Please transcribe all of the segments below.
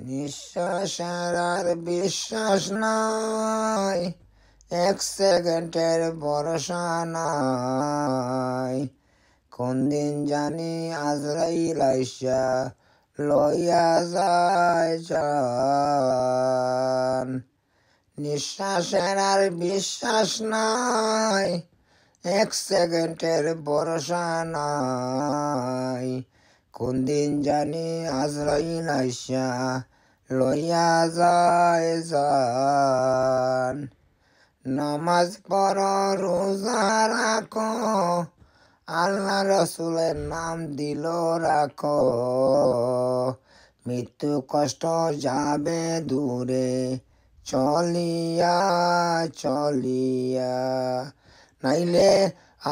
নিঃশ্বাসের আর বিশ্বাস নাই, এক সেকেন্ডের ভরসা নাই। কোন দিন জানি আজরাইল আইসা লইয়া যায় জান। নিঃশ্বাসের আর বিশ্বাস নাই, এক সেকেন্ডের ভরসা নাই। কোন দিন জানি আজরাইল আইসা লইয়া যায় জান। নামাজ পড়ো, রোজা রাখো, আল্লাহ রসুলের নাম দিল রাখো। মৃত্যু কষ্ট যাবে দূরে চলিয়া চলিয়া, নাইলে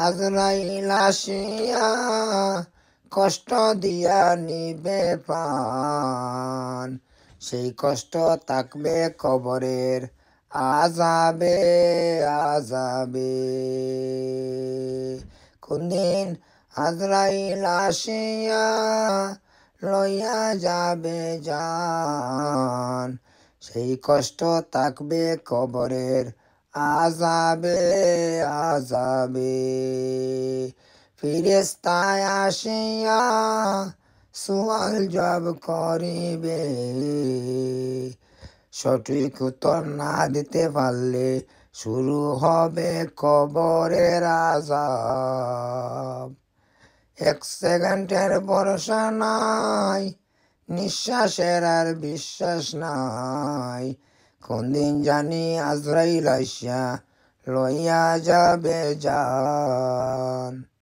আজরাইল আসিয়া কষ্ট দিয়া নিবে প্রাণ। সেই কষ্ট থাকবে কবরের আযাবে আযাবে। কোনদিন আজরাইল আসিয়া লইয়া যাবে জান, সেই কষ্ট থাকবে কবরের আযাবে আযাবে। ফেরেশতায় আসিয়া সুয়াল জবাব করিবে, সঠিক উত্তর না দিতে পারলে শুরু হবে কবরের আযাব। এক সেকেন্ডের ভরসা নাই, নিঃশ্বাসের আর বিশ্বাস নাই। কোন দিন জানি আজরাইল আইসা লইয়া যাবে জান।